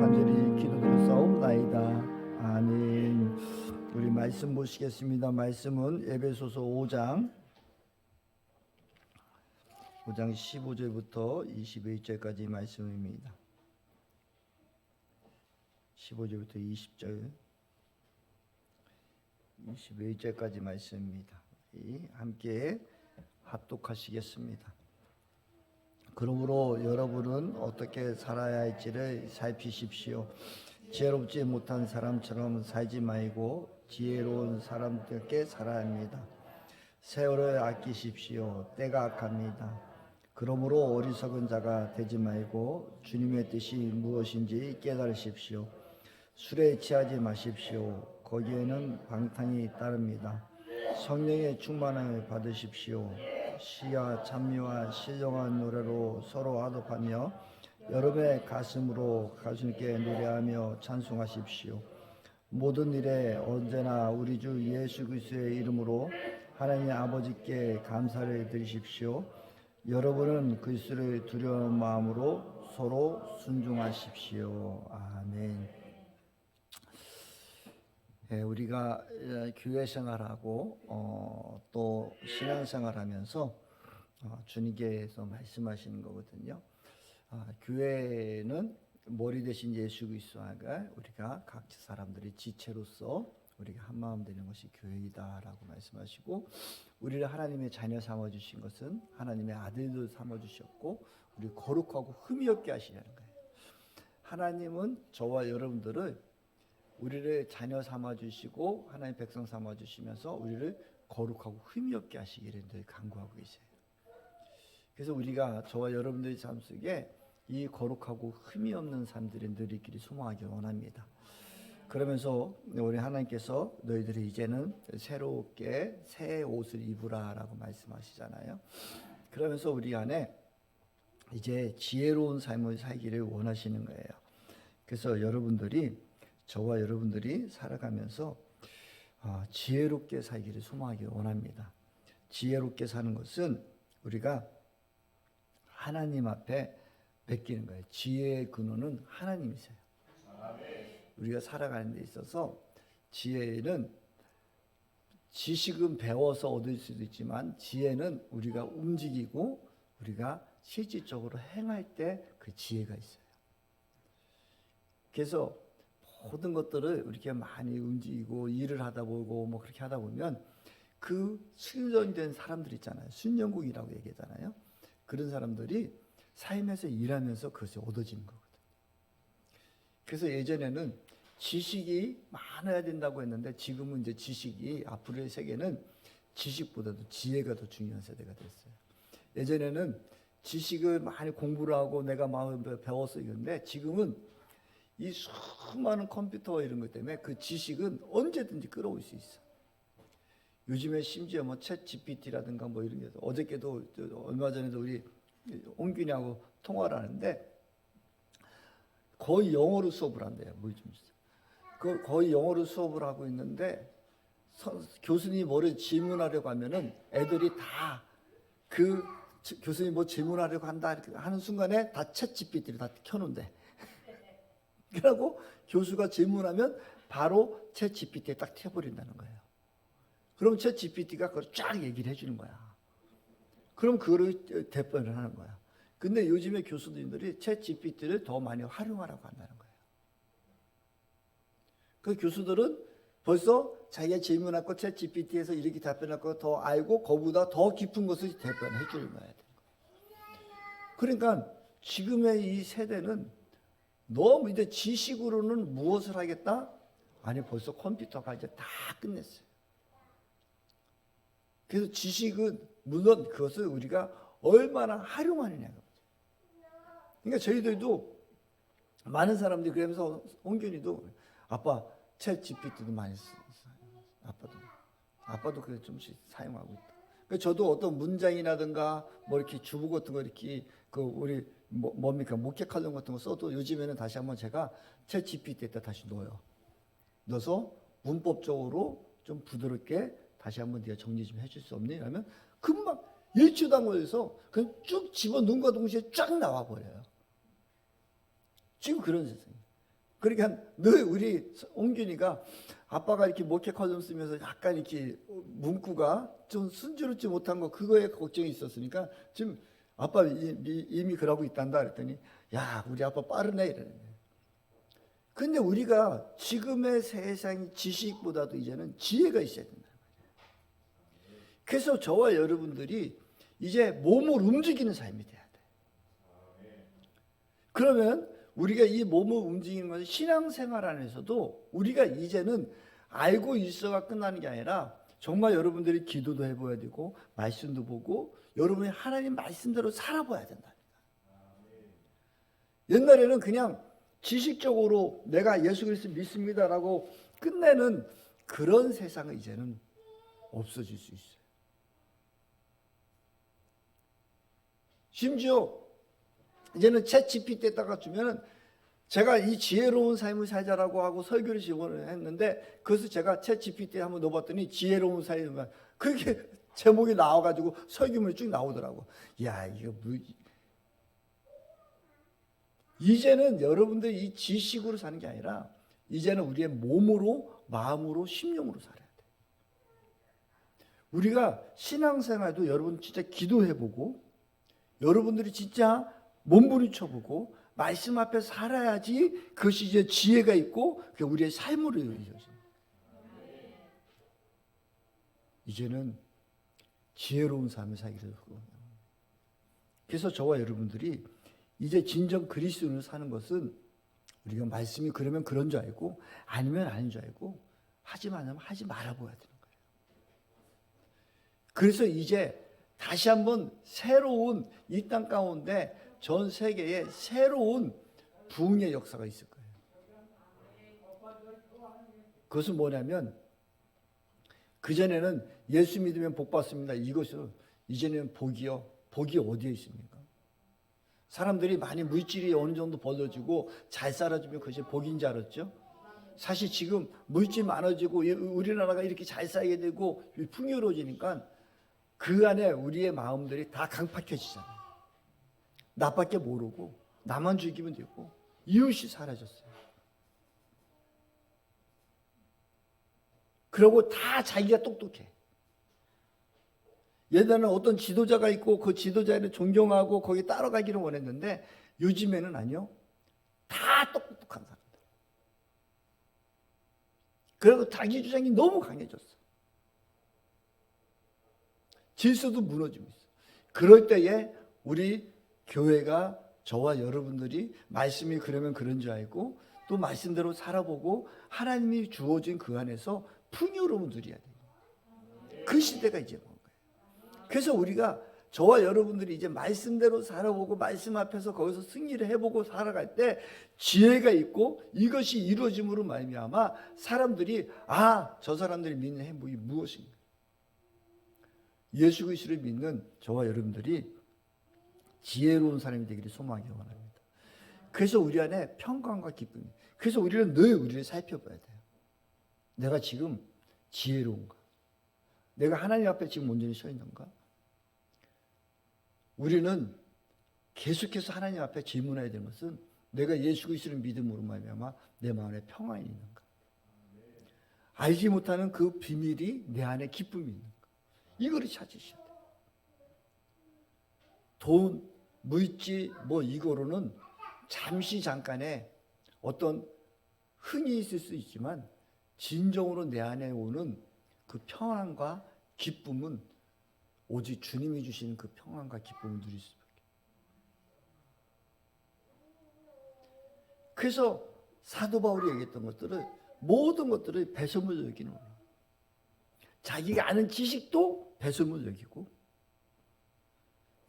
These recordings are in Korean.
간절히 기도드렸사옵나이다. 아멘. 우리 말씀 보시겠습니다. 말씀은 에베소서 5장 15절부터 21절까지 말씀입니다. 15절부터 20절 21절까지 말씀입니다. 함께 합독하시겠습니다. 그러므로 여러분은 어떻게 살아야 할지를 살피십시오. 지혜롭지 못한 사람처럼 살지 말고 지혜로운 사람들께 살아야 합니다. 세월을 아끼십시오. 때가 악합니다. 그러므로 어리석은 자가 되지 말고 주님의 뜻이 무엇인지 깨달으십시오. 술에 취하지 마십시오. 거기에는 방탕이 따릅니다. 성령의 충만함을 받으십시오. 시와 찬미와 신령한 노래로 서로 화답하며 여러분의 가슴으로 가수님께 노래하며 찬송하십시오. 모든 일에 언제나 우리 주 예수 그리스도의 이름으로 하나님 아버지께 감사를 드리십시오. 여러분은 그리스도를 두려운 마음으로 서로 순종하십시오. 아멘. 우리가 교회 생활하고 또 신앙 생활하면서 주님께서 말씀하시는 거거든요. 교회는 머리 대신 예수 그리스도가 우리가 각 사람들이 지체로서 우리가 한 마음 되는 것이 교회이다라고 말씀하시고, 우리를 하나님의 자녀 삼아 주신 것은 하나님의 아들들 삼아 주셨고 우리 거룩하고 흠이 없게 하시려는 거예요. 하나님은 저와 여러분들을 우리를 자녀 삼아 주시고 하나님 백성 삼아 주시면서 우리를 거룩하고 흠이 없게 하시기를 늘 간구하고 계세요. 그래서 우리가 저와 여러분들의 삶 속에 이 거룩하고 흠이 없는 삶들이 늘 있기를 소망하기 원합니다. 그러면서 우리 하나님께서 너희들이 이제는 새롭게 새 옷을 입으라라고 말씀하시잖아요. 그러면서 우리 안에 이제 지혜로운 삶을 살기를 원하시는 거예요. 그래서 저와 여러분들이 살아가면서 지혜롭게 살기를 소망하기 원합니다. 지혜롭게 사는 것은 우리가 하나님 앞에 맡기는 거예요. 지혜의 근원은 하나님이세요. 우리가 살아가는 데 있어서 지식은 배워서 얻을 수도 있지만 지혜는 우리가 움직이고 우리가 실질적으로 행할 때 그 지혜가 있어요. 그래서 모든 것들을 이렇게 많이 움직이고 일을 하다 보고 뭐 그렇게 하다 보면 그 순전된 사람들 있잖아요. 순영국이라고 얘기하잖아요. 그런 사람들이 삶에서 일하면서 그것이 얻어지는 거거든요. 그래서 예전에는 지식이 많아야 된다고 했는데 지금은 이제 지식이 앞으로의 세계는 지식보다도 지혜가 더 중요한 세대가 됐어요. 예전에는 지식을 많이 공부를 하고 내가 마음을 배워서 이건데 지금은 이 수많은 컴퓨터와 이런 것 때문에 그 지식은 언제든지 끌어올 수 있어. 요즘에 심지어 뭐 챗 GPT라든가 뭐 이런 게 어저께도 얼마 전에도 우리 홍균이하고 통화를 하는데 거의 영어로 수업을 한대요. 거의 영어로 수업을 하고 있는데 교수님이 뭐를 질문하려고 하면은 애들이 다 그 교수님이 뭐 질문하려고 한다 이렇게 하는 순간에 다 챗 GPT를 다 켜놓는데. 그러고 교수가 질문하면 바로 챗 GPT에 딱 튀어버린다는 거예요. 그럼 챗 GPT가 그걸 쫙 얘기를 해주는 거야. 그럼 그거를 대변을 하는 거야. 근데 요즘에 교수님들이 챗 GPT를 더 많이 활용하라고 한다는 거예요. 그 교수들은 벌써 자기가 질문할 거 챗 GPT에서 이렇게 답변할 거 더 알고 그보다 더 깊은 것을 대변해 주는 거야. 그러니까 지금의 이 세대는 너무 이제 지식으로는 무엇을 하겠다? 아니 벌써 컴퓨터가 이제 다 끝냈어요. 그래서 지식은 물론 그것을 우리가 얼마나 활용하느냐가 문제. 그러니까 저희들도 많은 사람들이 그러면서 홍균이도 아빠 챗 GPT도 많이 써요. 아빠도 그래 좀씩 사용하고 있다. 그러니까 저도 어떤 문장이라든가 뭐 이렇게 주부 같은 거 이렇게 그 우리 뭡니까 목격하는 같은 거 써도 요즘에는 다시 한번 제가 챗 GPT에다 다시 넣어서 문법적으로 좀 부드럽게 다시 한번 네가 정리 좀 해줄 수 없니? 하면 금방 일주도 안 걸려서 그냥 쭉 집어넣은과 동시에 쫙 나와 버려요. 지금 그런 세상이에요. 그러니까 늘 우리 옹균이가 아빠가 이렇게 목회 칼럼 쓰면서 약간 이렇게 문구가 좀 순조롭지 못한 거 그거에 걱정이 있었으니까 지금 아빠 이미 그러고 있단다 그랬더니 야 우리 아빠 빠르네 이러는 거예요. 근데 우리가 지금의 세상이 지식보다도 이제는 지혜가 있어야 된다. 그래서 저와 여러분들이 이제 몸을 움직이는 삶이 돼야 돼. 그러면 우리가 이 몸을 움직이는 것은 신앙생활 안에서도 우리가 이제는 알고 있어가 끝나는 게 아니라 정말 여러분들이 기도도 해봐야 되고 말씀도 보고 여러분이 하나님 말씀대로 살아봐야 된다. 옛날에는 그냥 지식적으로 내가 예수 그리스도 믿습니다라고 끝내는 그런 세상은 이제는 없어질 수 있어요. 심지어 이제는 챗 GPT에다가 주면은 제가 이 지혜로운 삶을 살자라고 하고 설교를 지원을 했는데 그래서 제가 챗 GPT에 한번 넣어봤더니 지혜로운 삶을 그렇게 제목이 나와가지고 설교문이 쭉 나오더라고. 야 이거 뭐 이제는 여러분들이 이 지식으로 사는 게 아니라 이제는 우리의 몸으로 마음으로 심령으로 살아야 돼. 우리가 신앙생활도 여러분 진짜 기도해보고 여러분들이 진짜 몸부림쳐보고 말씀 앞에 살아야지 그것이 이제 지혜가 있고 그게 우리의 삶으로 이루어져요. 이제는 지혜로운 삶을 살기로 하고 그래서 저와 여러분들이 이제 진정 그리스도인으로 사는 것은 우리가 말씀이 그러면 그런 줄 알고 아니면 아닌 줄 알고 하지 말면 하지 말아봐야 되는 거예요. 그래서 이제 다시 한번 새로운 이 땅 가운데 전 세계에 새로운 부흥의 역사가 있을 거예요. 그것은 뭐냐면 그전에는 예수 믿으면 복 받습니다. 이것은 이제는 복이요. 복이 어디에 있습니까? 사람들이 많이 물질이 어느 정도 벌어지고 잘 살아주면 그것이 복인 줄 알았죠? 사실 지금 물질 많아지고 우리나라가 이렇게 잘 살게 되고 풍요로워지니까 그 안에 우리의 마음들이 다 강팍해지잖아요. 나밖에 모르고 나만 즐기면 되고 이웃이 사라졌어요. 그리고 다 자기가 똑똑해. 옛날에는 어떤 지도자가 있고 그 지도자를 존경하고 거기 따라가기를 원했는데 요즘에는 아니요. 다 똑똑한 사람들. 그리고 자기 주장이 너무 강해졌어. 질서도 무너지고 있어. 그럴 때에 우리 교회가 저와 여러분들이 말씀이 그러면 그런 줄 알고 또 말씀대로 살아보고 하나님이 주어진 그 안에서 풍요로움을 누려야 돼요. 그 시대가 이제 온 거예요. 그래서 우리가 저와 여러분들이 이제 말씀대로 살아보고 말씀 앞에서 거기서 승리를 해보고 살아갈 때 지혜가 있고 이것이 이루어짐으로 말미암아 사람들이 저 사람들이 믿는 행복이 무엇인가? 예수 그리스도를 믿는 저와 여러분들이 지혜로운 사람이 되기를 소망하기 원합니다. 그래서 우리 안에 평강과 기쁨이. 그래서 우리는 늘 우리를 살펴봐야 돼요. 내가 지금 지혜로운가? 내가 하나님 앞에 지금 온전히 서 있는가? 우리는 계속해서 하나님 앞에 질문해야 되는 것은 내가 예수 그리스도를 믿음으로 말미암아 내 마음에 평안이 있는가? 알지 못하는 그 비밀이 내 안에 기쁨이 있는가? 이거를 찾으셔야 돼요. 돈, 물질, 이거로는 잠시 잠깐의 어떤 흥이 있을 수 있지만 진정으로 내 안에 오는 그 평안과 기쁨은 오직 주님이 주시는 그 평안과 기쁨을 누릴 수밖에. 그래서 사도 바울이 얘기했던 것들을 모든 것들을 배설물로 여기는 거예요. 자기가 아는 지식도 배설물로 여기고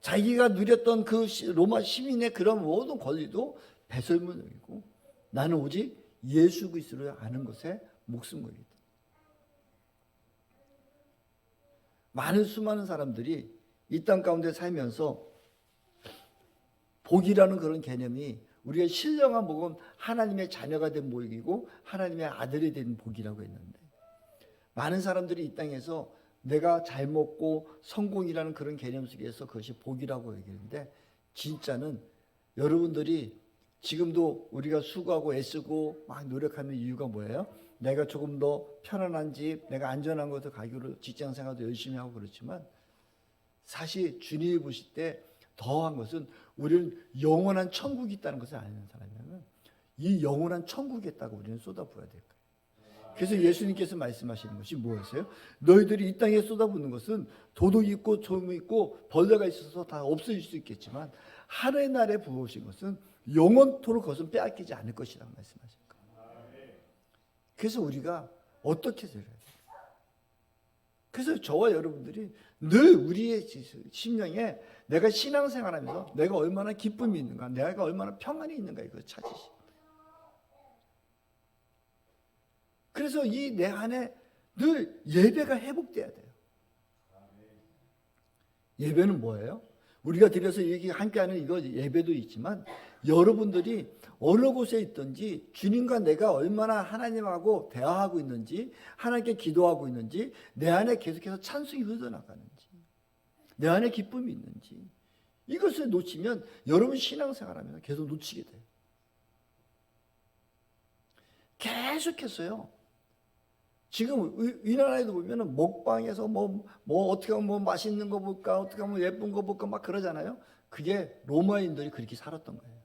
자기가 누렸던 그 로마 시민의 그런 모든 권리도 배설물로 여기고 나는 오직 예수 그리스도를 아는 것에 목숨 걸겠다. 수많은 사람들이 이 땅 가운데 살면서 복이라는 그런 개념이 우리가 신령한 복은 하나님의 자녀가 된 복이고 하나님의 아들이 된 복이라고 했는데 많은 사람들이 이 땅에서 내가 잘 먹고 성공이라는 그런 개념 속에서 그것이 복이라고 얘기하는데 진짜는 여러분들이 지금도 우리가 수고하고 애쓰고 막 노력하는 이유가 뭐예요? 내가 조금 더 편안한 집, 내가 안전한 곳에 가기로 직장 생활도 열심히 하고 그렇지만 사실 주님이 보실 때 더한 것은 우리는 영원한 천국이 있다는 것을 아는 사람이라면 이 영원한 천국에 있다고 우리는 쏟아부어야 될 거예요. 그래서 예수님께서 말씀하시는 것이 무엇이에요? 너희들이 이 땅에 쏟아붓는 것은 도둑이 있고 조음이 있고 벌레가 있어서 다 없어질 수 있겠지만 하늘의 날에 부어오신 것은 영원토록 그것은 빼앗기지 않을 것이라고 말씀하신 거예요. 그래서 우리가 어떻게 살아야 돼요? 그래서 저와 여러분들이 늘 우리의 심령에 내가 신앙생활하면서 내가 얼마나 기쁨이 있는가, 내가 얼마나 평안이 있는가 이걸 찾으시. 그래서 이 내 안에 늘 예배가 회복돼야 돼요. 예배는 뭐예요? 우리가 드려서 여기 함께하는 이거 예배도 있지만 여러분들이 어느 곳에 있든지 주님과 내가 얼마나 하나님하고 대화하고 있는지, 하나님께 기도하고 있는지, 내 안에 계속해서 찬송이 흘러나가는지, 내 안에 기쁨이 있는지, 이것을 놓치면 여러분 신앙생활하면 계속 놓치게 돼요. 계속해서요. 지금 우리나라에도 보면은 먹방에서 뭐 어떻게 하면 뭐 맛있는 거 볼까, 어떻게 하면 예쁜 거 볼까 막 그러잖아요. 그게 로마인들이 그렇게 살았던 거예요.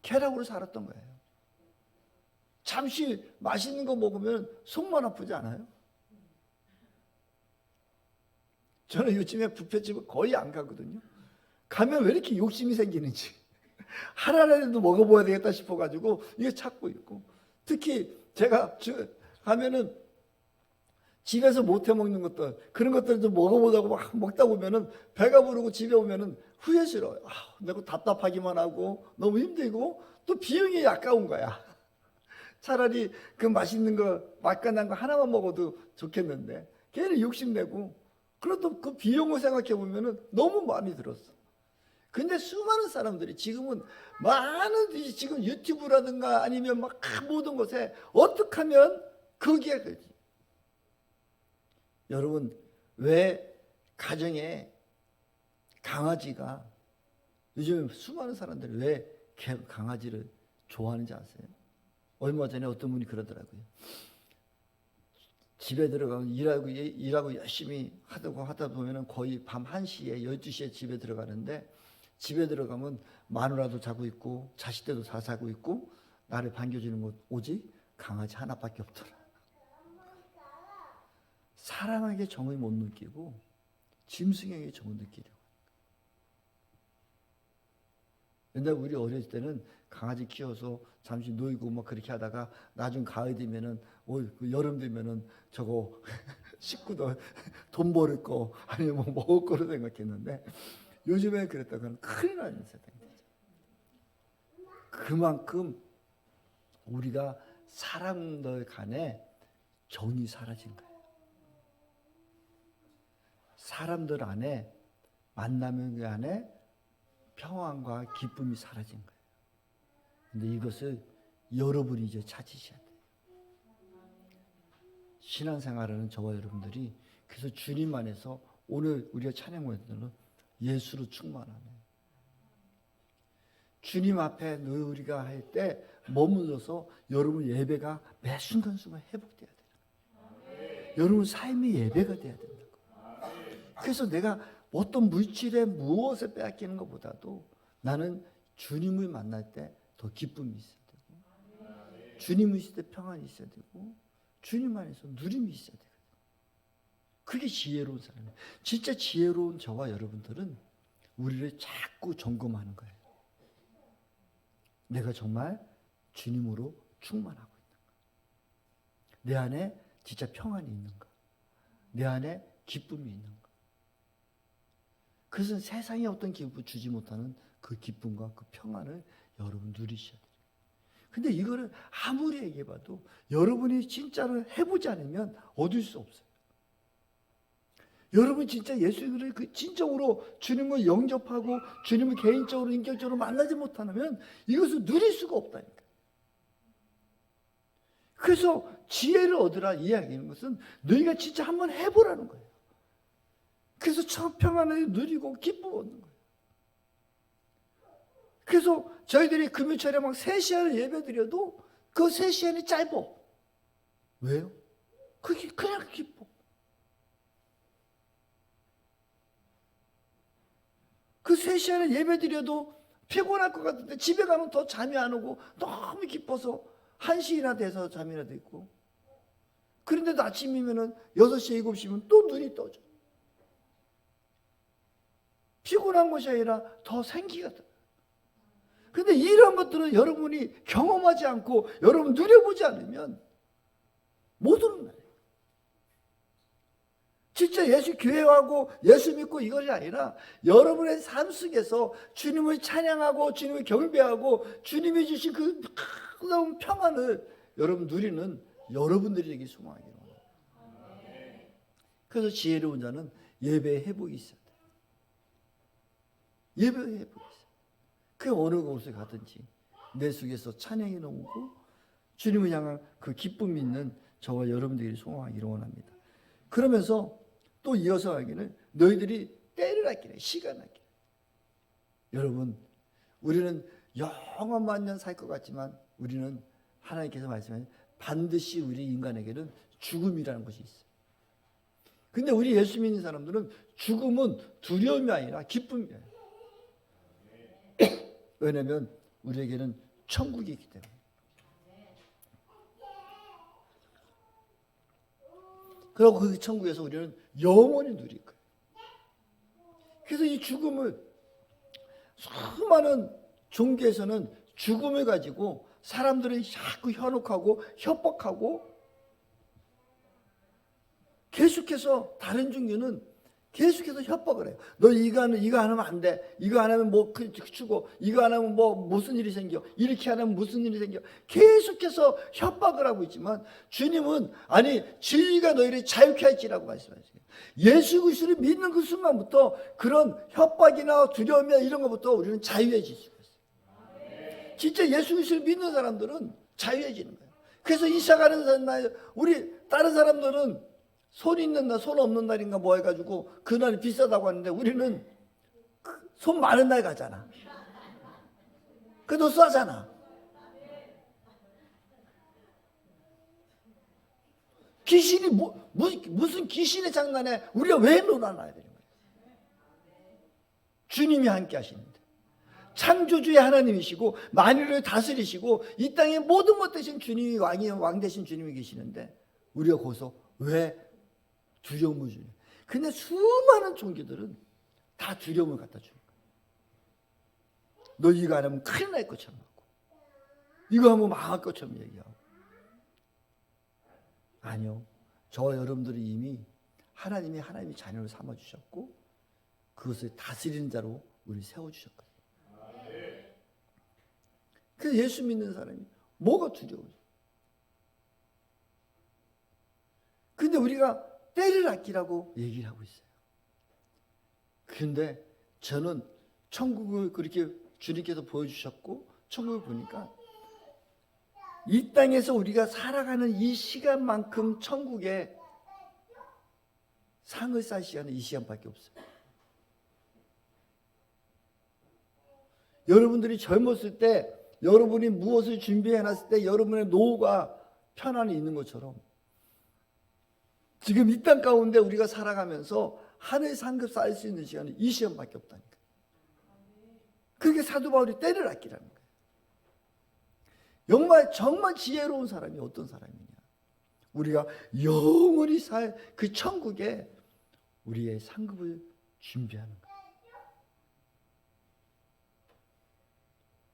쾌락으로 살았던 거예요. 잠시 맛있는 거 먹으면 속만 아프지 않아요? 저는 요즘에 뷔페집을 거의 안 가거든요. 가면 왜 이렇게 욕심이 생기는지 하나라도 먹어봐야 되겠다 싶어가지고 이게 찾고 있고, 특히 제가 가면은 집에서 못해 먹는 것들, 그런 것들을 좀 먹어보자고 막 먹다 보면은 배가 부르고 집에 오면은 후회스러워요. 내가 답답하기만 하고 너무 힘들고 또 비용이 아까운 거야. 차라리 그 맛있는 거, 맛간난 거 하나만 먹어도 좋겠는데 걔는 욕심내고, 그래도 그 비용을 생각해 보면은 너무 많이 들었어. 근데 수많은 사람들이 지금은 많은 지금 유튜브라든가 아니면 막 모든 것에 어떻게 하면 거기에 되지. 여러분, 왜 가정에 강아지가, 요즘 수많은 사람들이 왜 강아지를 좋아하는지 아세요? 얼마 전에 어떤 분이 그러더라고요. 집에 들어가면 일하고 열심히 하다 보면은 거의 밤 1시에 12시에 집에 들어가는데, 집에 들어가면 마누라도 자고 있고 자식들도 다 자고 있고 나를 반겨주는 것 오직 강아지 하나밖에 없더라. 사람에게 정을 못 느끼고 짐승에게 정을 느끼려고. 옛날 우리 어렸을 때는 강아지 키워서 잠시 놀고 막 그렇게 하다가 나중 가을 되면은 여름 되면은 저거 식구들 돈 벌을 거 아니면 뭐 먹을 거로 생각했는데, 요즘에 그랬다가는 큰일 나는 세상이 되죠. 그만큼 우리가 사람들 간에 정이 사라진 거예요. 사람들 안에, 만나는 그 안에 평안과 기쁨이 사라진 거예요. 근데 이것을 여러분이 이제 찾으셔야 돼요. 신앙생활하는 저와 여러분들이 그래서 주님 안에서 오늘 우리가 찬양하는 예수로 충만하네. 주님 앞에 늘 우리가 할 때 머물러서 여러분 예배가 매 순간순간 회복돼야 돼요. 여러분 삶이 예배가 돼야 된다고. 그래서 내가 어떤 물질에 무엇을 빼앗기는 것보다도 나는 주님을 만날 때 더 기쁨이 있어야 되고, 주님을 있을 때 평안이 있어야 되고, 주님 안에서 누림이 있어야 되거든요. 그게 지혜로운 사람이에요. 진짜 지혜로운 저와 여러분들은 우리를 자꾸 점검하는 거예요. 내가 정말 주님으로 충만하고 있는가? 내 안에 진짜 평안이 있는가? 내 안에 기쁨이 있는가? 그것은 세상에 어떤 기쁨을 주지 못하는 그 기쁨과 그 평안을 여러분 누리셔야 돼요. 근데 이거를 아무리 얘기해봐도 여러분이 진짜로 해보지 않으면 얻을 수 없어요. 여러분 진짜 예수님을 그 진정으로 주님을 영접하고 주님을 개인적으로 인격적으로 만나지 못하면 이것을 누릴 수가 없다니까. 그래서 지혜를 얻으라 이야기하는 것은 너희가 진짜 한번 해보라는 거예요. 그래서 평안을 누리고 기쁨 얻는 거예요. 그래서 저희들이 금요일에 막 3시간을 예배 드려도 그 3시간이 짧아. 왜요? 그게 그냥 기뻐. 그 3시간을 예배 드려도 피곤할 것 같은데 집에 가면 더 잠이 안 오고 너무 기뻐서 1시나 돼서 잠이라도 있고. 그런데도 아침이면은 6시, 7시면 또 눈이 떠져. 피곤한 것이 아니라 더 생기가 들어요. 근데 이런 것들은 여러분이 경험하지 않고 여러분 누려보지 않으면 못 오는 거예요. 진짜 예수 교회하고 예수 믿고 이것이 아니라 여러분의 삶 속에서 주님을 찬양하고 주님을 경배하고 주님이 주신 그 놀라운 평안을 여러분 누리는 여러분들이 되기 소망하기로 합니다. 그래서 지혜로운 자는 예배의 회복이 있어야 돼요. 예배의 회복이 있어요. 그 어느 곳에 가든지 내 속에서 찬양이 넘고 주님을 향한 그 기쁨이 있는 저와 여러분들이 소망하기를 원합니다. 그러면서 또 이어서 하기는 너희들이 때를 아끼래, 시간을 아끼래. 여러분, 우리는 영원만 년 살 것 같지만 우리는 하나님께서 말씀하신 반드시 우리 인간에게는 죽음이라는 것이 있어요. 근데 우리 예수 믿는 사람들은 죽음은 두려움이 아니라 기쁨이에요. 왜냐하면 우리에게는 천국이 있기 때문에. 그리고 그 천국에서 우리는 영원히 누릴 거예요. 그래서 이 죽음을 수많은 종교에서는 죽음을 가지고 사람들을 자꾸 현혹하고 협박하고 계속해서 다른 종교는 계속해서 협박을 해요. 너 이거 안 하면 안 돼. 이거 안 하면 뭐 죽어. 이거 안 하면 뭐 무슨 일이 생겨. 이렇게 안 하면 무슨 일이 생겨. 계속해서 협박을 하고 있지만 주님은 아니 진리가 너희를 자유케 할지라고 말씀하세요. 예수 그리스도를 믿는 그 순간부터 그런 협박이나 두려움이나 이런 것부터 우리는 자유해질 수가 있어요. 진짜 예수 그리스도를 믿는 사람들은 자유해지는 거예요. 그래서 이사가는 날 우리 다른 사람들은 손 있는 날, 손 없는 날인가 뭐 해가지고 그날이 비싸다고 하는데 우리는 손 많은 날 가잖아. 그래도 싸잖아. 귀신이 무슨 귀신의 장난에 우리가 왜 놀아나야 되는 거예요? 주님이 함께 하시는데 창조주의 하나님이시고 만유를 다스리시고 이 땅의 모든 것 대신 주님이 왕 대신 주님이 계시는데 우리가 거기서 왜 두려움을 주냐. 근데 수많은 종교들은 다 두려움을 갖다 주는 거야. 너 이거 안 하면 큰일 날 것처럼 하고 이거 하면 망할 것처럼 얘기하고. 아니요. 저와 여러분들이 이미 하나님이 자녀를 삼아주셨고 그것을 다스리는 자로 우리 세워주셨거든요. 그래서 예수 믿는 사람이 뭐가 두려워요? 근데 우리가 때를 아끼라고 얘기를 하고 있어요. 그런데 저는 천국을 그렇게 주님께서 보여주셨고 천국을 보니까 이 땅에서 우리가 살아가는 이 시간만큼 천국에 상을 쌀 시간은 이 시간밖에 없어요. 여러분들이 젊었을 때 여러분이 무엇을 준비해놨을 때 여러분의 노후가 편안히 있는 것처럼 지금 이 땅 가운데 우리가 살아가면서 하늘 상급 쌓일 수 있는 시간은 이 시간밖에 없다니까. 그게 사도 바울이 때를 아끼라는 거예요. 정말 지혜로운 사람이 어떤 사람이냐. 우리가 영원히 살 그 천국에 우리의 상급을 준비하는 거예요.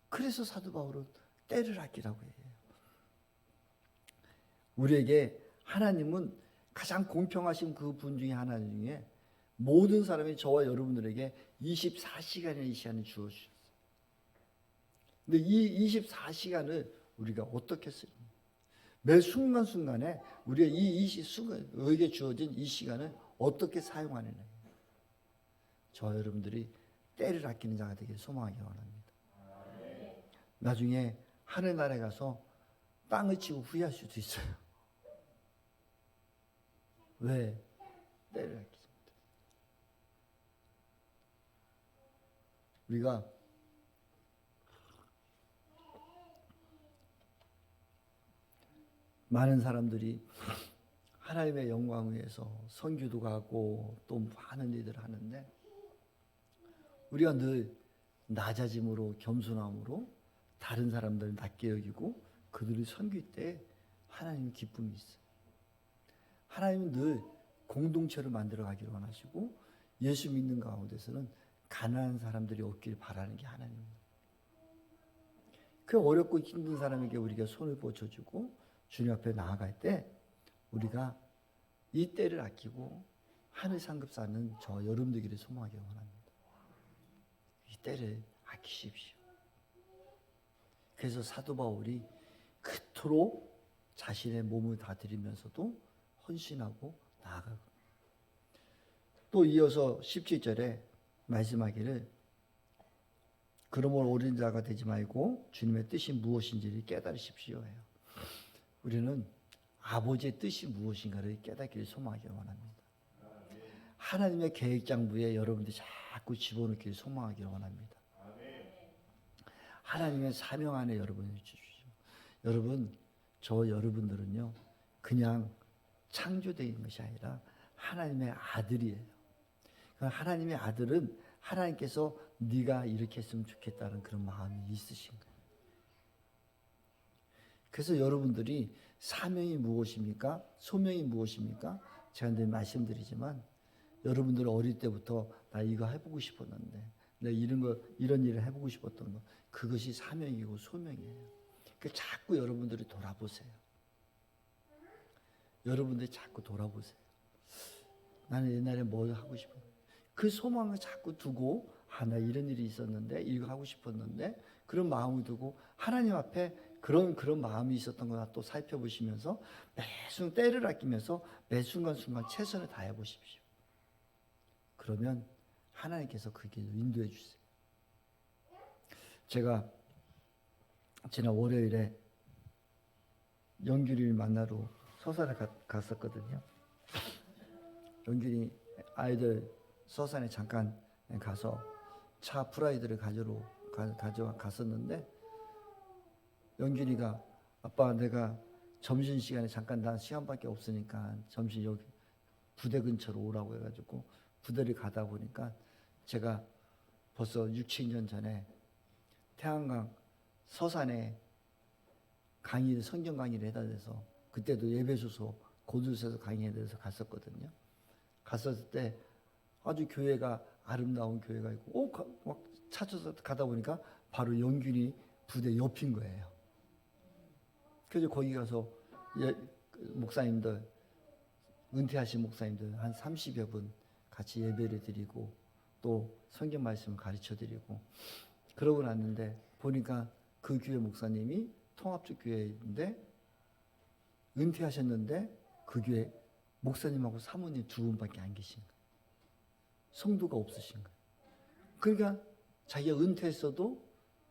그래서 사도 바울은 때를 아끼라고 해요. 우리에게 하나님은 가장 공평하신 그 분 중에 하나 중에 모든 사람이 저와 여러분들에게 24시간의 시간을 주어주셨어요. 근데 이 24시간을 우리가 어떻게 쓰냐. 매 순간순간에 우리가 우리에게 주어진 이 시간을 어떻게 사용하느냐. 저와 여러분들이 때를 아끼는 자가 되길 소망하기 원합니다. 나중에 하늘나라에 가서 땅을 치고 후회할 수도 있어요. 왜? 때를 아끼지 못해. 우리가 많은 사람들이 하나님의 영광을 위해서 선교도 가고 또 많은 일들을 하는데 우리가 늘 낮아짐으로 겸손함으로 다른 사람들을 낮게 여기고 그들을 섬길 때 하나님 기쁨이 있어요. 하나님은 늘 공동체를 만들어 가기를 원하시고 예수 믿는 가운데서는 가난한 사람들이 없길 바라는 게 하나님입니다. 그 어렵고 힘든 사람에게 우리가 손을 뻗쳐주고 주님 앞에 나아갈 때 우리가 이 때를 아끼고 하늘 상급 사는 저 여러분 되기를 소망하기 원합니다. 이 때를 아끼십시오. 그래서 사도 바울이 그토록 자신의 몸을 다 드리면서도 헌신하고 나아가고 또 이어서 17절에 말씀하기를 그러므로 어린 자가 되지 말고 주님의 뜻이 무엇인지를 깨달으십시오 해요. 우리는 아버지의 뜻이 무엇인가를 깨닫기를 소망하기 원합니다. 하나님의 계획장부에 여러분들이 자꾸 집어넣기를 소망하기 원합니다. 하나님의 사명 안에 여러분을 주십시오. 여러분, 저 여러분들은요 그냥 창조된 것이 아니라 하나님의 아들이에요. 하나님의 아들은 하나님께서 네가 이렇게 했으면 좋겠다는 그런 마음이 있으신 거예요. 그래서 여러분들이 사명이 무엇입니까? 소명이 무엇입니까? 제가 늘 말씀드리지만 여러분들 어릴 때부터 나 이거 해보고 싶었는데 내가 이런 일을 해보고 싶었던 거 그것이 사명이고 소명이에요. 그 자꾸 여러분들이 돌아보세요. 여러분들이 자꾸 돌아보세요. 나는 옛날에 뭘 하고 싶었는데 그 소망을 자꾸 두고 나 이런 일이 있었는데 이거 하고 싶었는데 그런 마음을 두고 하나님 앞에 그런 마음이 있었던 거나 또 살펴보시면서 매순 때를 아끼면서 매 순간순간 최선을 다해 보십시오. 그러면 하나님께서 그 길을 인도해 주세요. 제가 지난 월요일에 영균이를 만나러 서산에 갔었거든요. 영균이 아이들 서산에 잠깐 가서 차 프라이드를 가져갔었는데 영균이가 아빠 내가 점심시간에 잠깐 난 시간밖에 없으니까 점심 여기 부대 근처로 오라고 해가지고 부대를 가다 보니까 제가 벌써 6, 7년 전에 태안강 서산에 성경 강의를 해다 돼서 그때도 예배소서 고두서에서 강의에 대해서 갔었거든요. 갔었을 때 아주 교회가 아름다운 교회가 있고 막 찾아서 가다 보니까 바로 영균이 부대 옆인 거예요. 그래서 거기 가서 목사님들 은퇴하신 목사님들 한 30여 분 같이 예배를 드리고 또 성경 말씀을 가르쳐 드리고 그러고 났는데 보니까 그 교회 목사님이 통합적 교회인데 은퇴하셨는데 그 교회 목사님하고 사모님 두 분밖에 안 계신 거예요. 성도가 없으신 거예요. 그러니까 자기가 은퇴했어도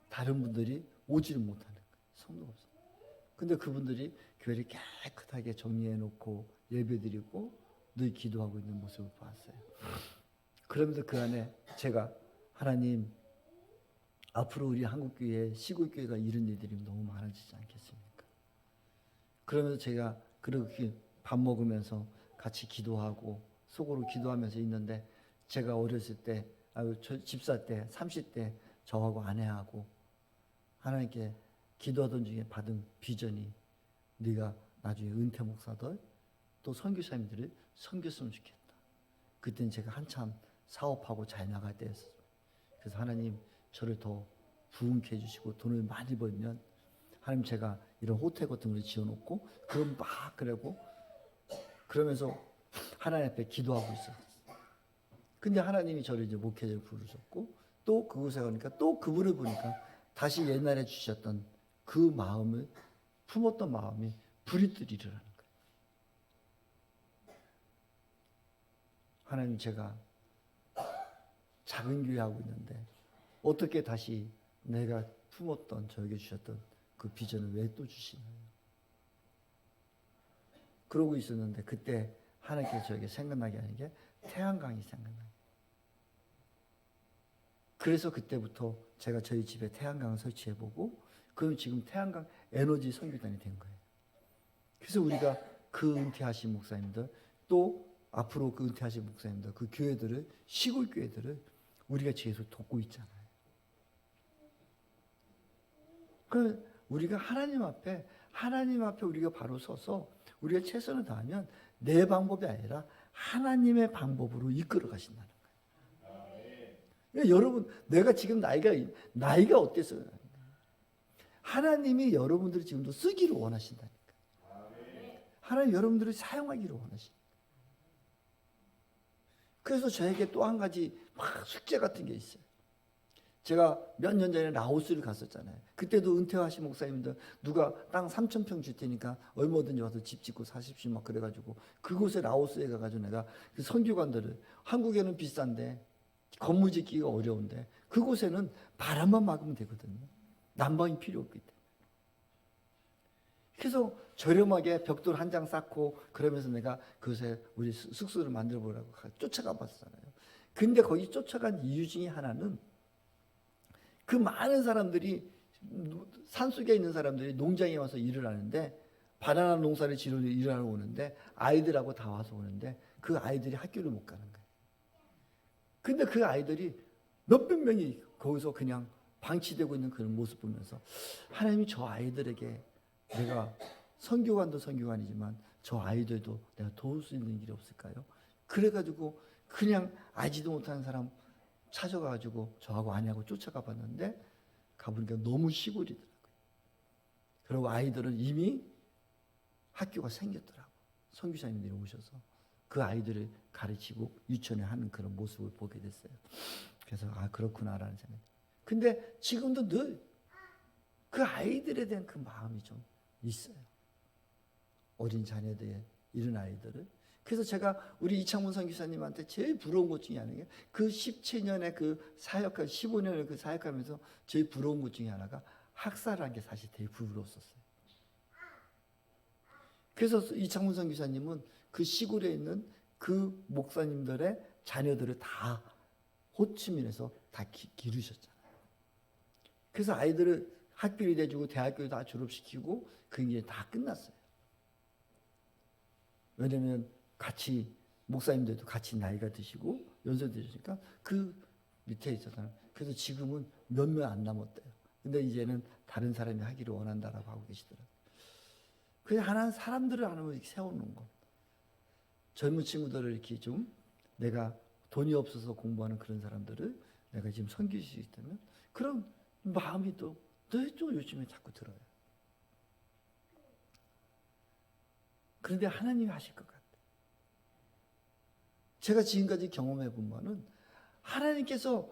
다른 분들이 오지를 못하는 거예요. 성도가 없어요. 근데 그분들이 교회를 깨끗하게 정리해 놓고 예배드리고 늘 기도하고 있는 모습을 봤어요. 그러면서 그 안에 제가 하나님 앞으로 우리 한국교회 시골교회가 이런 일들이 너무 많아지지 않겠습니까? 그러면서 제가 그렇게 밥 먹으면서 같이 기도하고 속으로 기도하면서 있는데 제가 어렸을 때 집사 때 30대 저하고 아내하고 하나님께 기도하던 중에 받은 비전이 네가 나중에 은퇴 목사들 또 선교사님들을 섬겼으면 좋겠다. 그때는 제가 한참 사업하고 잘 나갈 때였어요. 그래서 하나님 저를 더 부흥케 해주시고 돈을 많이 벌면 하나님 제가 이런 호텔 같은 걸 지어놓고 그럼 막 그러면서 하나님 앞에 기도하고 있었어요. 근데 하나님이 저를 이제 목회자로 부르셨고 또 그곳에 가니까 또 그분을 보니까 다시 옛날에 주셨던 그 마음을 품었던 마음이 불이 뜨리라는 거예요. 하나님 제가 작은 교회 하고 있는데 어떻게 다시 내가 품었던 저에게 주셨던 그 비전을 왜 또 주시나요? 그러고 있었는데 그때 하나님께서 저에게 생각나게 하는 게 태양광이 생각나요. 그래서 그때부터 제가 저희 집에 태양광을 설치해보고 그럼 지금 태양광 에너지 선교단이 된 거예요. 그래서 우리가 그 은퇴하신 목사님들, 또 앞으로 그 은퇴하신 목사님들, 그 교회들을, 시골 교회들을 우리가 계속 돕고 있잖아요. 그 우리가 하나님 앞에 우리가 바로 서서 우리가 최선을 다하면 내 방법이 아니라 하나님의 방법으로 이끌어 가신다는 거예요. 그러니까 여러분, 내가 지금 나이가 어때서요? 하나님이 여러분들을 지금도 쓰기를 원하신다니까. 하나님 여러분들을 사용하기를 원하십니다. 그래서 저에게 또 한 가지 막 숙제 같은 게 있어요. 제가 몇 년 전에 라오스를 갔었잖아요. 그때도 은퇴하신 목사님들 누가 땅 3,000평 줄 테니까 얼마든지 와서 집 짓고 사십시오 막 그래가지고 그곳에 라오스에 가가지고 내가 그 선교관들을, 한국에는 비싼데 건물 짓기가 어려운데 그곳에는 바람만 막으면 되거든요. 난방이 필요 없기 때문에. 그래서 저렴하게 벽돌 한 장 쌓고 그러면서 내가 그곳에 우리 숙소를 만들어 보라고 쫓아가 봤잖아요. 근데 거기 쫓아간 이유 중에 하나는 그 많은 사람들이, 산속에 있는 사람들이 농장에 와서 일을 하는데, 바나나 농사를 지러 일을 하러 오는데 아이들하고 다 와서 오는데 그 아이들이 학교를 못 가는 거예요. 근데 그 아이들이 몇백 명이 거기서 그냥 방치되고 있는 그런 모습 보면서 하나님이 저 아이들에게, 내가 선교관도 선교관이지만 저 아이들도 내가 도울 수 있는 일이 없을까요? 그래가지고 그냥 알지도 못하는 사람 찾아가지고 저하고 아내하고 쫓아가 봤는데 가보니까 너무 시골이더라고요. 그리고 아이들은 이미 학교가 생겼더라고요. 선교사님들이 오셔서 그 아이들을 가르치고 유치원에 하는 그런 모습을 보게 됐어요. 그래서 그렇구나라는 생각이. 근데 지금도 늘 그 아이들에 대한 그 마음이 좀 있어요. 어린 자녀들의 이런 아이들을. 그래서 제가 우리 이창문 선교사님한테 제일 부러운 것 중에 하나가 그 17년의 그 사역할, 15년을 그 사역하면서 제일 부러운 것 중에 하나가 학사라는 게 사실 되게 부러웠었어요. 그래서 이창문 선교사님은 그 시골에 있는 그 목사님들의 자녀들을 다 호치민에서 다 기르셨잖아요. 그래서 아이들을 학비를 내주고 대학교를 다 졸업시키고 그 이제 다 끝났어요. 왜냐면 같이 목사님들도 같이 나이가 드시고 연세 드시니까 그 밑에 있었잖아요. 그래서 지금은 몇몇 안 남았대요. 근데 이제는 다른 사람이 하기를 원한다라고 하고 계시더라고요. 그냥 하나는 사람들을 하나만 이렇게 세우는 것. 젊은 친구들을 이렇게 좀, 내가 돈이 없어서 공부하는 그런 사람들을 내가 지금 섬길 수 있다면 그런 마음이 또 요즘에 자꾸 들어요. 그런데 하나님이 하실 것 같아요. 제가 지금까지 경험해 본 바는 하나님께서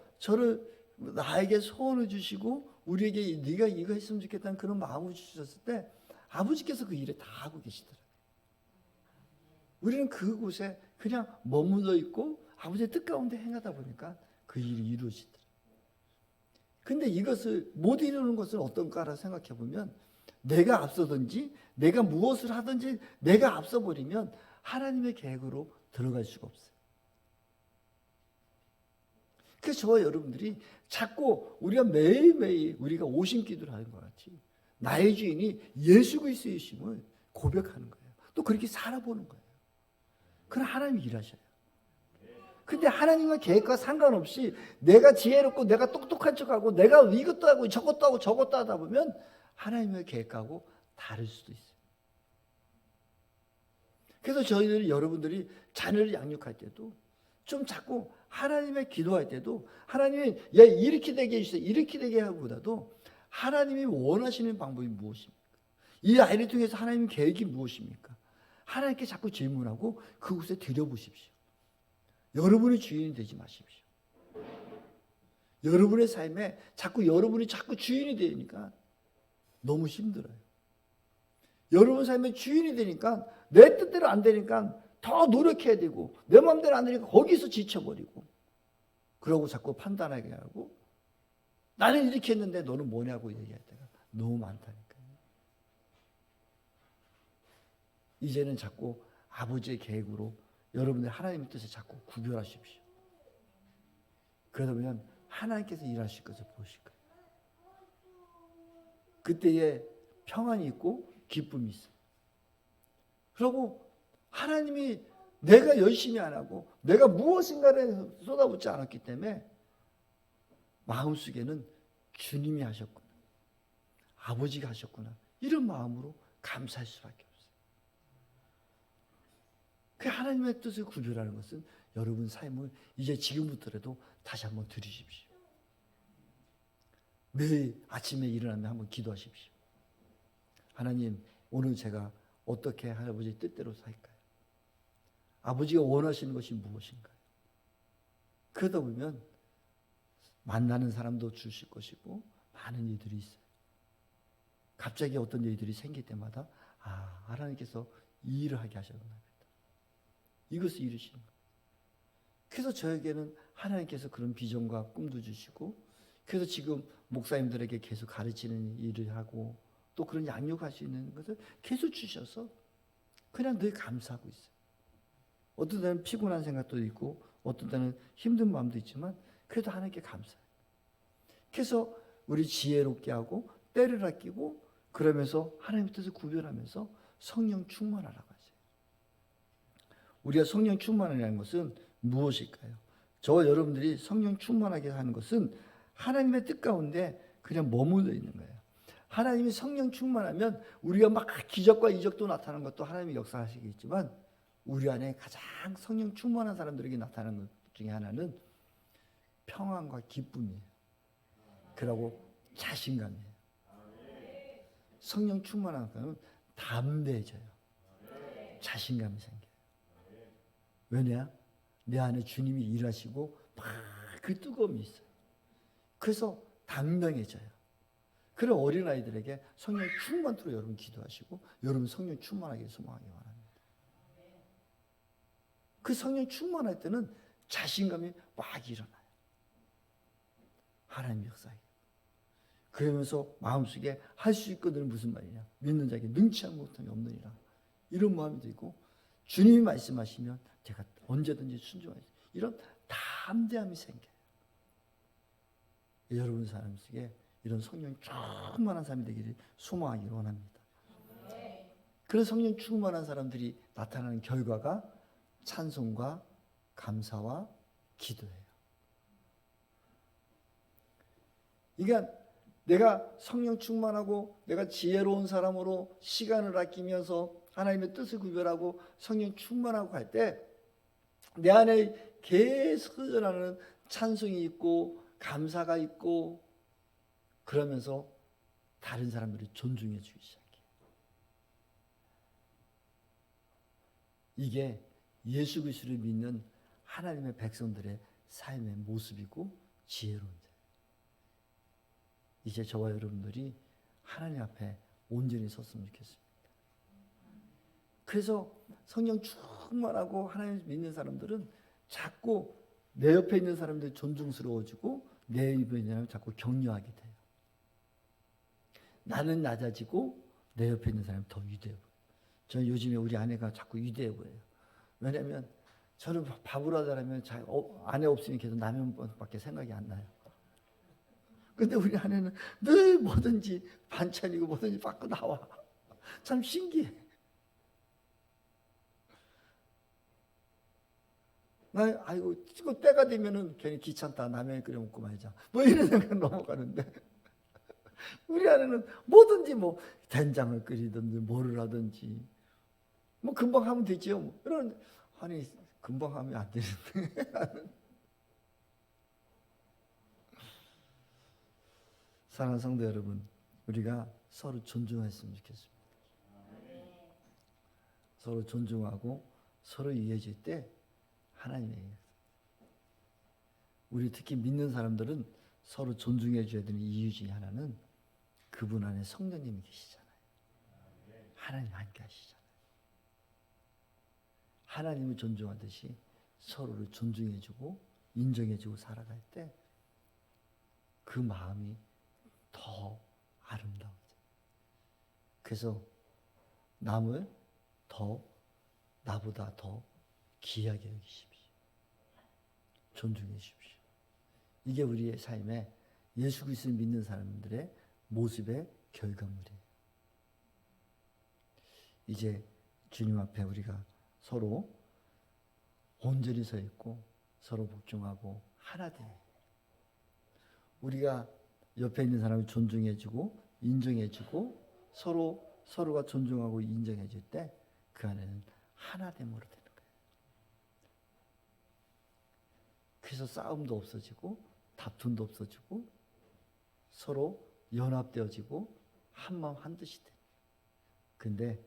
나에게 소원을 주시고 우리에게 네가 이거 했으면 좋겠다는 그런 마음을 주셨을 때 아버지께서 그 일을 다 하고 계시더라고요. 우리는 그곳에 그냥 머물러 있고 아버지의 뜻 가운데 행하다 보니까 그 일이 이루어지더라고요. 근데 이것을 못 이루는 것은 어떤가라 생각해 보면, 내가 앞서든지 내가 무엇을 하든지 내가 앞서 버리면 하나님의 계획으로 들어갈 수가 없어요. 그래서 저와 여러분들이 자꾸 우리가 매일매일 우리가 오심기도를 하는 것 같이 나의 주인이 예수 그리스도이심을 고백하는 거예요. 또 그렇게 살아보는 거예요. 그럼 하나님이 일하셔요. 근데 하나님의 계획과 상관없이 내가 지혜롭고 내가 똑똑한 척하고 내가 이것도 하고 저것도 하고 저것도 하다 보면 하나님의 계획하고 다를 수도 있어요. 그래서 저희들이, 여러분들이 자녀를 양육할 때도 좀 자꾸 하나님의 기도할 때도 하나님이 야 이렇게 되게 해주세요, 이렇게 되게 하기보다도 하나님이 원하시는 방법이 무엇입니까? 이 아이를 통해서 하나님 계획이 무엇입니까? 하나님께 자꾸 질문하고 그곳에 들여보십시오. 여러분의 주인이 되지 마십시오. 여러분의 삶에 여러분이 자꾸 주인이 되니까 너무 힘들어요. 여러분 삶의 주인이 되니까 내 뜻대로 안 되니까 더 노력해야 되고 내 마음대로 안 되니까 거기서 지쳐버리고, 그러고 자꾸 판단하게 하고 나는 이렇게 했는데 너는 뭐냐고 얘기할 때가 너무 많다니까요. 이제는 자꾸 아버지의 계획으로 여러분들 하나님의 뜻을 자꾸 구별하십시오. 그러다 보면 하나님께서 일하실 것을 보실 거예요. 그때에 평안이 있고 기쁨이 있어요. 그리고 하나님이 내가 열심히 안 하고 내가 무엇인가를 쏟아붓지 않았기 때문에 마음속에는 주님이 하셨구나, 아버지가 하셨구나, 이런 마음으로 감사할 수밖에 없어요. 그 하나님의 뜻을 구별하는 것은 여러분 삶을 이제 지금부터라도 다시 한번 들으십시오. 매일 아침에 일어나면 한번 기도하십시오. 하나님, 오늘 제가 어떻게 할아버지 뜻대로 살까요? 아버지가 원하시는 것이 무엇인가요? 그러다 보면 만나는 사람도 주실 것이고 많은 일들이 있어요. 갑자기 어떤 일들이 생길 때마다 하나님께서 이 일을 하게 하셨구나, 이것을 이루시는 거예요. 그래서 저에게는 하나님께서 그런 비전과 꿈도 주시고, 그래서 지금 목사님들에게 계속 가르치는 일을 하고 또 그런 양육할 수 있는 것을 계속 주셔서 그냥 늘 감사하고 있어요. 어떤 때는 피곤한 생각도 있고 어떤 때는 힘든 마음도 있지만 그래도 하나님께 감사해요. 그래서 우리 지혜롭게 하고 때를 아끼고 그러면서 하나님의 뜻을 구별하면서 성령 충만하라고 하세요. 우리가 성령 충만이라는 것은 무엇일까요? 저와 여러분들이 성령 충만하게 하는 것은 하나님의 뜻 가운데 그냥 머물러 있는 거예요. 하나님이 성령 충만하면 우리가 막 기적과 이적도 나타나는 것도 하나님이 역사하시겠지만 우리 안에 가장 성령 충만한 사람들에게 나타나는 것 중에 하나는 평안과 기쁨이에요. 그리고 자신감이에요. 성령 충만한 사람은 담대해져요. 자신감이 생겨요. 왜냐? 내 안에 주님이 일하시고 막 그 뜨거움이 있어요. 그래서 당당해져요. 그런 어린아이들에게 성령 충만토록 여러분 기도하시고 여러분 성령 충만하게 소망하기 바랍니다. 그 성령 충만할 때는 자신감이 막 일어나요. 하나님 역사에. 그러면서 마음속에 할 수 있거든 무슨 말이냐. 믿는 자에게 능치 않은 못함이 없느니라. 이런 마음이 들고 주님이 말씀하시면 제가 언제든지 순종하죠. 이런 담대함이 생겨요. 여러분 사람 속에 이런 성령 충만한 사람이 되기를 소망하기 원합니다. 그런 성령 충만한 사람들이 나타나는 결과가 찬송과 감사와 기도예요. 그러니까 내가 성령 충만하고 내가 지혜로운 사람으로 시간을 아끼면서 하나님의 뜻을 구별하고 성령 충만하고 할 때 내 안에 계속 흘러나는 찬송이 있고 감사가 있고 그러면서 다른 사람들이 존중해 주기 시작해요. 이게 예수 그리스도를 믿는 하나님의 백성들의 삶의 모습이고 지혜로운 자. 이제 저와 여러분들이 하나님 앞에 온전히 섰으면 좋겠습니다. 그래서 성령 충만하고 하나님 믿는 사람들은 자꾸 내 옆에 있는 사람들이 존중스러워지고 내 옆에 있는 사람을 자꾸 격려하게 돼요. 나는 낮아지고 내 옆에 있는 사람이 더 위대해 보여요. 저는 요즘에 우리 아내가 자꾸 위대해 보여요. 왜냐하면 저는 밥을 하자면 아내 없으면 계속 라면밖에 생각이 안 나요. 근데 우리 아내는 늘 뭐든지 반찬이고 뭐든지 받고 나와. 참 신기해. 아이고, 때가 되면은 괜히 귀찮다. 라면 끓여 먹고 말자. 뭐 이런 생각 넘어가는데. 우리 아내는 뭐든지 뭐 된장을 끓이든지 뭐를 하든지 뭐 금방 하면 되지요. 뭐. 그런, 아니, 금방 하면 안 되는데. 사랑하는 성도 여러분, 우리가 서로 존중했으면 좋겠습니다. 서로 존중하고 서로 이해해질 때 하나님의 우리 특히 믿는 사람들은 서로 존중해 줘야 되는 이유 중에 하나는 그분 안에 성령님이 계시잖아요. 하나님 함께 하시잖아요. 하나님을 존중하듯이 서로를 존중해 주고 인정해 주고 살아갈 때 그 마음이 더 아름다워져요. 그래서 남을 더 나보다 더 귀하게 여기십시오. 존중해 주십시오. 이게 우리의 삶에 예수 그리스도를 믿는 사람들의 모습의 결과물이에요. 이제 주님 앞에 우리가 서로 온전히 서 있고 서로 복종하고 하나 돼. 우리가 옆에 있는 사람을 존중해주고 인정해주고 서로가 존중하고 인정해줄 때 그 안에는 하나됨으로 되는 거예요. 그래서 싸움도 없어지고 다툼도 없어지고 서로 연합되어지고 한마음 한뜻이 돼. 근데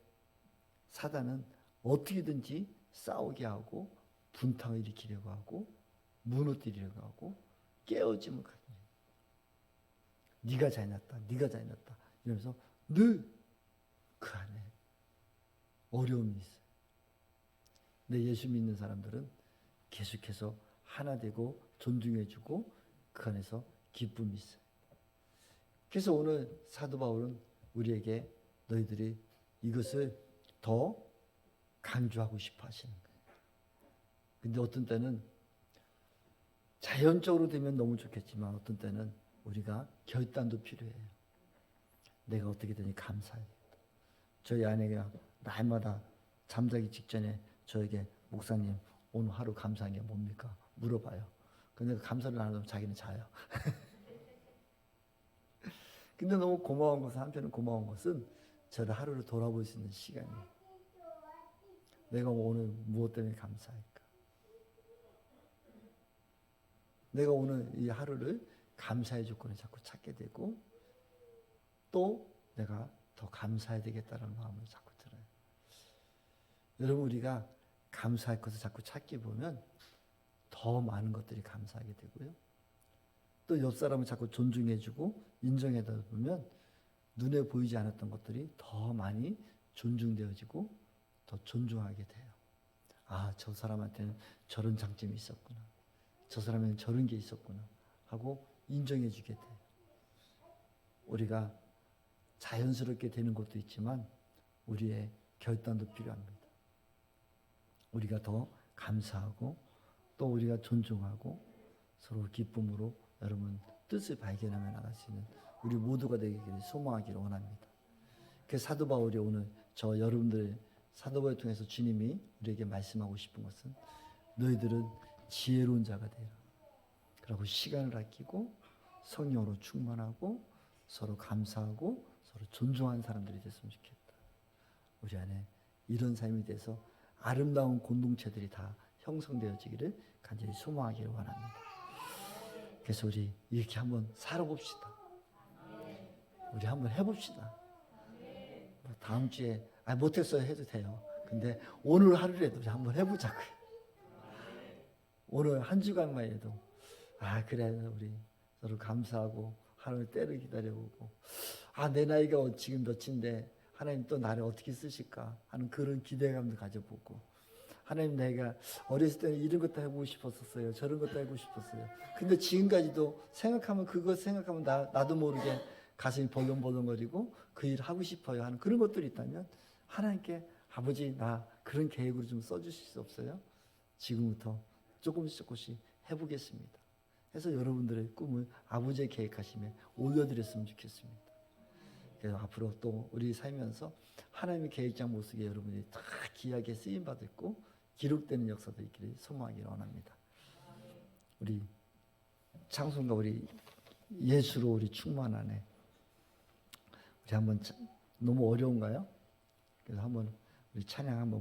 사단은 어떻게든지 싸우게 하고 분탕을 일으키려고 하고 무너뜨리려고 하고 깨어지면 가요. 네가 잘났다, 네가 잘났다 이러면서 늘 그 안에 어려움이 있어요. 근데 예수 믿는 사람들은 계속해서 하나 되고 존중해주고 그 안에서 기쁨이 있어요. 그래서 오늘 사도 바울은 우리에게 너희들이 이것을 더 강조하고 싶어 하시는 거예요. 근데 어떤 때는 자연적으로 되면 너무 좋겠지만 어떤 때는 우리가 결단도 필요해요. 내가 어떻게 되니 감사해야겠다. 저희 아내가 날마다 잠자기 직전에 저에게 목사님 오늘 하루 감사한 게 뭡니까? 물어봐요. 근데 감사를 안 하면 자기는 자요. 근데 너무 고마운 것은 한편은 고마운 것은 저를 하루를 돌아볼 수 있는 시간이에요. 내가 오늘 무엇 때문에 감사할까? 내가 오늘 이 하루를 감사의 조건을 자꾸 찾게 되고 또 내가 더 감사해야 되겠다는 마음을 자꾸 들어요. 여러분 우리가 감사할 것을 자꾸 찾게 보면 더 많은 것들이 감사하게 되고요. 또 옆 사람을 자꾸 존중해주고 인정하다 보면 눈에 보이지 않았던 것들이 더 많이 존중되어지고 더 존중하게 돼요. 아, 저 사람한테는 저런 장점이 있었구나. 저 사람에는 저런 게 있었구나 하고 인정해주게 돼요. 우리가 자연스럽게 되는 것도 있지만 우리의 결단도 필요합니다. 우리가 더 감사하고 또 우리가 존중하고 서로 기쁨으로 여러분 뜻을 발견하며 나갈 수 있는 우리 모두가 되기를 소망하기를 원합니다. 그 사도 바울이 오늘 저 여러분들 사도 바울을 통해서 주님이 우리에게 말씀하고 싶은 것은 너희들은 지혜로운 자가 되라. 그리고 시간을 아끼고 성령으로 충만하고 서로 감사하고 서로 존중하는 사람들이 됐으면 좋겠다. 우리 안에 이런 삶이 돼서 아름다운 공동체들이 다 형성되어지기를 간절히 소망하기를 원합니다. 그래서 우리 이렇게 한번 살아봅시다. 우리 한번 해봅시다. 다음 주에 못했어요 해도 돼요. 근데 오늘 하루라도 우리 한번 해보자고요. 오늘 한 주간만 해도 그래 우리 서로 감사하고 하나님의 때를 기다려보고 내 나이가 지금 몇인데 하나님 또 나를 어떻게 쓰실까 하는 그런 기대감도 가져보고 하나님 내가 어렸을 때는 이런 것도 해보고 싶었었어요. 저런 것도 해보고 싶었어요. 근데 지금까지도 생각하면 그것 생각하면 나도 모르게 가슴이 벌렁벌렁거리고 그 일을 하고 싶어요 하는 그런 것들이 있다면 하나님께 아버지 나 그런 계획으로 좀 써주실 수 없어요? 지금부터 조금씩 해보겠습니다. 해서 여러분들의 꿈을 아버지의 계획하심에 올려드렸으면 좋겠습니다. 그래서 앞으로 또 우리 살면서 하나님의 계획장 모습에 여러분들이 다 귀하게 쓰임받았고 기록되는 역사도 있기를 소망하기를 원합니다. 우리 찬송가 우리 예수로 우리 충만하네. 우리 한번 너무 어려운가요? 그래서 한번 우리 찬양 한번